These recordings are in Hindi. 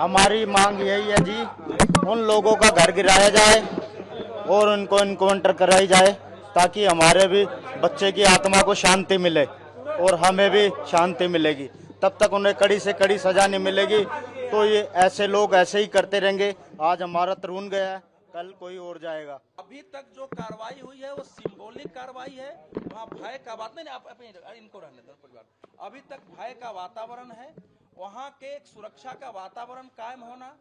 हमारी मांग यही है जी, उन लोगों का घर गिराया जाए और उनको इनकाउंटर कराई जाए ताकि हमारे भी बच्चे की आत्मा को शांति मिले और हमें भी शांति मिलेगी। तब तक उन्हें कड़ी से कड़ी सजा नहीं मिलेगी तो ये ऐसे लोग ऐसे ही करते रहेंगे। आज हमारा तरुण गया है, कल कोई और जाएगा। अभी तक जो कार्रवाई हुई है वो सिंबॉलिक कार्रवाई है। वहाँ भय का बात नहीं, आप इनको रहने दो परिवार। अभी तक भय का वातावरण है, वहाँ के एक सुरक्षा का वातावरण कायम होना।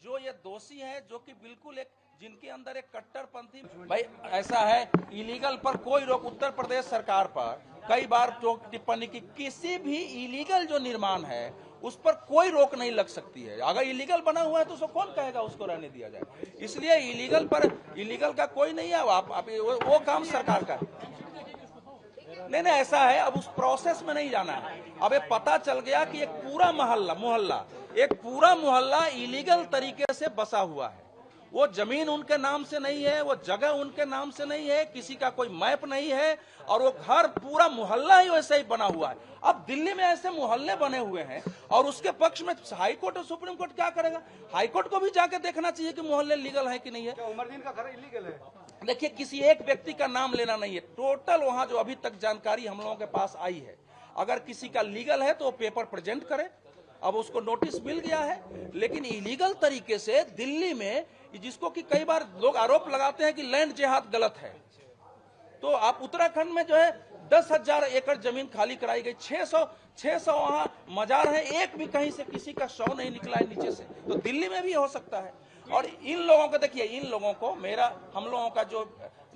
जो ये दोषी है, जो कि बिल्कुल एक जिनके अंदर एक कट्टरपंथी, भाई ऐसा है, इलीगल पर कोई रोक, उत्तर प्रदेश सरकार पर कई बार जो टिप्पणी की, किसी भी इलीगल जो निर्माण है उस पर कोई रोक नहीं लग सकती है। अगर इलीगल बना हुआ है तो उसको कौन कहेगा उसको रहने दिया जाए। इसलिए इलीगल पर इलीगल का कोई नहीं है। आप वो काम सरकार का नहीं, ऐसा है। अब उस प्रोसेस में नहीं जाना है। अब ये पता चल गया कि एक पूरा मोहल्ला इलीगल तरीके से बसा हुआ है। वो जमीन उनके नाम से नहीं है, वो जगह उनके नाम से नहीं है, किसी का कोई मैप नहीं है, और वो घर पूरा मोहल्ला ही वैसे ही बना हुआ है। अब दिल्ली में ऐसे मोहल्ले बने हुए हैं और उसके पक्ष में हाई कोर्ट और सुप्रीम कोर्ट क्या करेगा? हाई कोर्ट को भी जाके देखना चाहिए कि मोहल्ले लीगल है कि नहीं है। उमरदीन का घर इलीगल है। देखिए, किसी एक व्यक्ति का नाम लेना नहीं है, टोटल वहां जो अभी तक जानकारी हम लोगों के पास आई है। अगर किसी का लीगल है तो वो पेपर प्रेजेंट करे। अब उसको नोटिस मिल गया है, लेकिन इलीगल तरीके से दिल्ली में, जिसको कि कई बार लोग आरोप लगाते हैं कि लैंड जिहाद गलत है, तो आप उत्तराखंड में जो है 10,000 एकड़ जमीन खाली कराई गई, 600 वहां मजार है, एक भी कहीं से किसी का शव नहीं निकला है नीचे से। तो दिल्ली में भी हो सकता है। और इन लोगों को देखिए, इन लोगों को हम लोगों का जो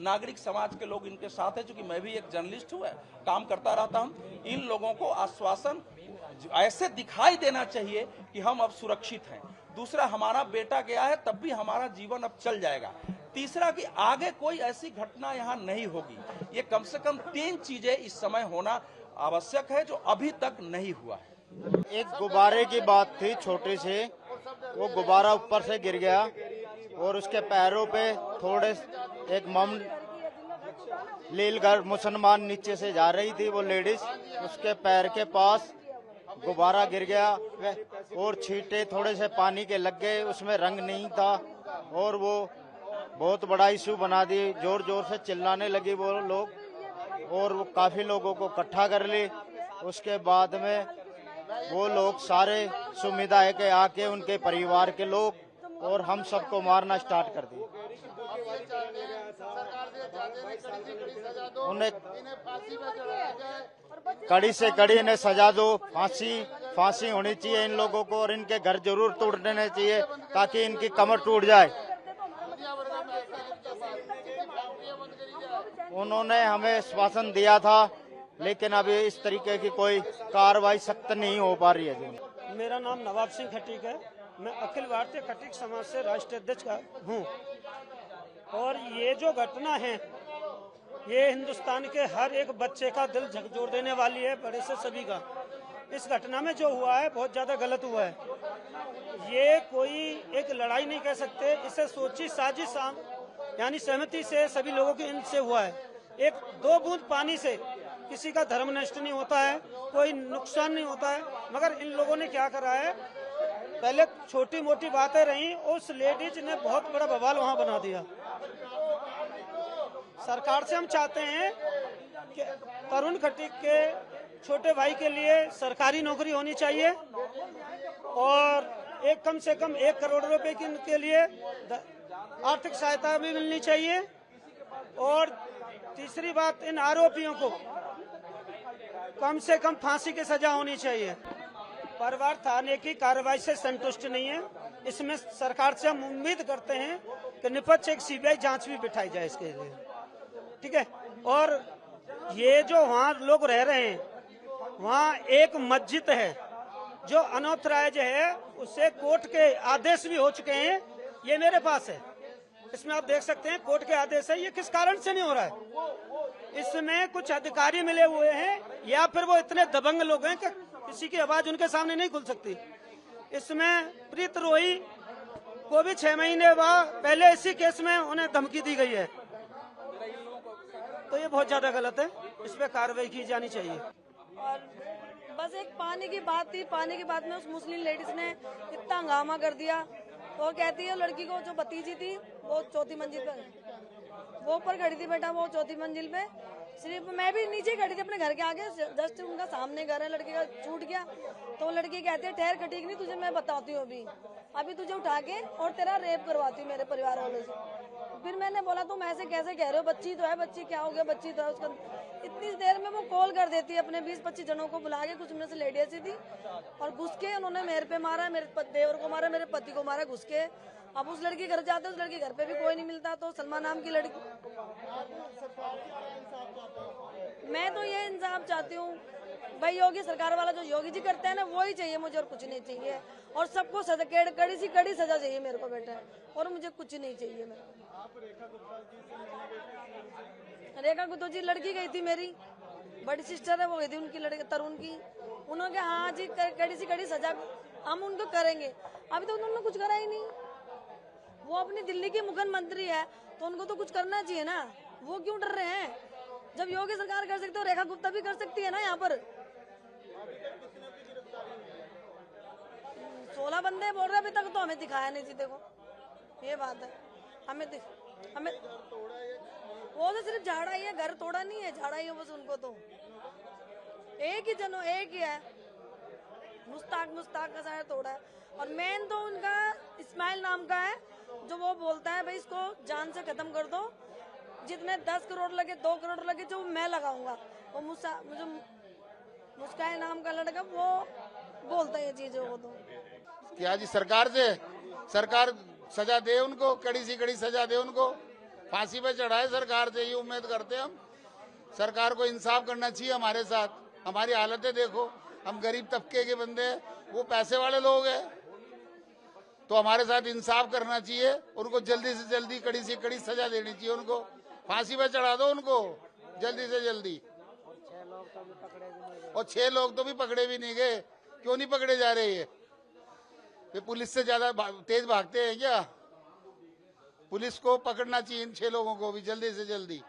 नागरिक समाज के लोग इनके साथ है, चूंकि मैं भी एक जर्नलिस्ट हूँ, काम करता रहता हूँ, इन लोगों को आश्वासन ऐसे दिखाई देना चाहिए कि हम अब सुरक्षित हैं। दूसरा, हमारा बेटा गया है तब भी हमारा जीवन अब चल जाएगा। तीसरा, कि आगे कोई ऐसी घटना यहाँ नहीं होगी। ये कम से कम 3 चीजें इस समय होना आवश्यक है जो अभी तक नहीं हुआ है। एक गुब्बारे की बात थी छोटी सी, वो गुब्बारा ऊपर से गिर गया और उसके पैरों पे थोड़े एक लीलगर मुसलमान नीचे से जा रही थी, वो लेडीज, उसके पैर के पास गुब्बारा गिर गया और छींटे थोड़े से पानी के लग गए, उसमें रंग नहीं था और वो बहुत बड़ा इशू बना दी। जोर जोर से चिल्लाने लगी वो लोग और वो काफी लोगों को इकट्ठा कर ली। उसके बाद में वो लोग सारे सुविधाएं के आके उनके परिवार के लोग और हम सबको मारना स्टार्ट कर दिए। उन्हें कड़ी से कड़ी इन्हें सजा दो, फांसी होनी चाहिए इन लोगों को और इनके घर जरूर तोड़ देने चाहिए ताकि इनकी कमर टूट जाए। उन्होंने हमें आश्वासन दिया था, लेकिन अभी इस तरीके की कोई कार्रवाई सख्त नहीं हो पा रही है जी। मेरा नाम नवाब सिंह खटीक है। मैं अखिल भारतीय खटीक समाज से राष्ट्रीय अध्यक्ष हूँ। और ये जो घटना है, ये हिंदुस्तान के हर एक बच्चे का दिल झकझोर देने वाली है, बड़े से सभी का। इस घटना में जो हुआ है बहुत ज्यादा गलत हुआ है। ये कोई एक लड़ाई नहीं कह सकते, इसे सोची साजिश यानी सहमति से सभी लोगों के इनसे हुआ है। एक 2 बूंद पानी से किसी का धर्म नष्ट नहीं होता है, कोई नुकसान नहीं होता है। मगर इन लोगों ने क्या करा है, पहले छोटी मोटी बातें रही, उस लेडीज ने बहुत बड़ा बवाल वहां बना दिया। सरकार से हम चाहते हैं कि तरुण खटीक के छोटे भाई के लिए सरकारी नौकरी होनी चाहिए और एक कम से कम 1 करोड़ रुपए के लिए आर्थिक सहायता भी मिलनी चाहिए। और तीसरी बात, इन आरोपियों को कम से कम फांसी की सजा होनी चाहिए। परिवार थाने की कार्रवाई से संतुष्ट नहीं है। इसमें सरकार से हम उम्मीद करते हैं कि निष्पक्ष एक सीबीआई जांच भी बिठाई जाए इसके लिए, ठीक है। और ये जो वहाँ लोग रह रहे हैं, वहाँ एक मस्जिद है जो अनऑथराइज है, उससे कोर्ट के आदेश भी हो चुके हैं। ये मेरे पास है, इसमें आप देख सकते हैं कोर्ट के आदेश है। ये किस कारण से नहीं हो रहा है? इसमें कुछ अधिकारी मिले हुए हैं या फिर वो इतने दबंग लोग हैं कि किसी की आवाज उनके सामने नहीं खुल सकती। इसमें प्रीत रोही को भी 6 महीने पहले इसी केस में उन्हें धमकी दी गई है। तो ये बहुत ज्यादा गलत है, इस पे कार्रवाई की जानी चाहिए। और बस एक पानी की बात थी, पानी की बात में उस मुस्लिम लेडीज ने इतना हंगामा कर दिया। तो कहती है लड़की को, जो भतीजी थी वो चौथी मंजिल पर, वो ऊपर खड़ी थी बेटा, वो चौथी मंजिल पे, सिर्फ मैं भी नीचे खड़ी थी अपने घर के आगे, जस्ट उनका सामने घर है, लड़की का छूट गया। तो लड़की कहती है ठहर के, ठीक नहीं तुझे मैं बताती हूँ अभी तुझे उठा के और तेरा रेप करवाती हूँ मेरे परिवार वालों से। फिर मैंने बोला तुम ऐसे कैसे कह रहे हो, बच्ची तो है, बच्ची क्या हो गया, बच्ची तो है उसका। इतनी देर में वो कॉल कर देती है अपने 20-25 जनों को बुला के, कुछ में से लेडी ऐसी थी, और घुस के उन्होंने मेरे पे मारा, मेरे देवर को मारा, मेरे पति को मारा घुस के। अब उस लड़की घर जाते, उस लड़की घर पे भी कोई नहीं मिलता। तो सलमा नाम की लड़की, मैं तो ये इंसाफ चाहती हूँ भाई, योगी सरकार वाला जो योगी जी करते हैं ना, वो ही चाहिए मुझे, और कुछ नहीं चाहिए। और सबको सजा, कड़ी सी कड़ी सजा चाहिए मेरे को बेटा, और मुझे कुछ नहीं चाहिए। मेरे रेखा गुप्ता जी लड़की गई थी, मेरी बड़ी सिस्टर है, वो गई थी उनकी लड़की तरुण की। उन्होंने कहा हाँ जी कड़ी सी कड़ी सजा हम उनको करेंगे। अभी तो उन्होंने कुछ करा ही नहीं। वो अपनी दिल्ली की मुख्यमंत्री है तो उनको तो कुछ करना चाहिए ना, वो क्यों डर रहे हैं? जब योगी सरकार कर सकते हो, रेखा गुप्ता भी कर सकती है ना। यहाँ पर 16 बंदे बोल रहे, अभी तक तो हमें दिखाया नहीं जी। देखो ये बात है, हमें वो तो सिर्फ झाड़ा ही है, घर तोड़ा नहीं है, झाड़ा ही है बस। उनको तो एक ही है, मुश्ताक का शायर तोड़ा है। और मेन तो उनका इस्माइल नाम का है, जो वो बोलता है भाई इसको जान से खत्म कर दो, जितने 10 करोड़ लगे 2 करोड़ लगे जो मैं लगाऊंगा। वो मुझे मुस्कान नाम का लड़का वो बोलता है ये चीजों को। तो क्या जी, सरकार सजा दे उनको, कड़ी सी कड़ी सजा दे उनको, फांसी पे चढ़ाए सरकार से, ये उम्मीद करते हैं हम। सरकार को इंसाफ करना चाहिए हमारे साथ। हमारी हालतें देखो, हम गरीब तबके के बंदे हैं, वो पैसे वाले लोग हैं। तो हमारे साथ इंसाफ करना चाहिए, उनको जल्दी से जल्दी कड़ी से कड़ी सजा देनी चाहिए, उनको फांसी पे चढ़ा दो उनको जल्दी से जल्दी। और 6 लोग तो भी पकड़े भी नहीं गए। क्यों नहीं पकड़े जा रहे? ये पुलिस से ज्यादा तेज भागते हैं क्या? पुलिस को पकड़ना चाहिए इन 6 लोगों को भी जल्दी से जल्दी।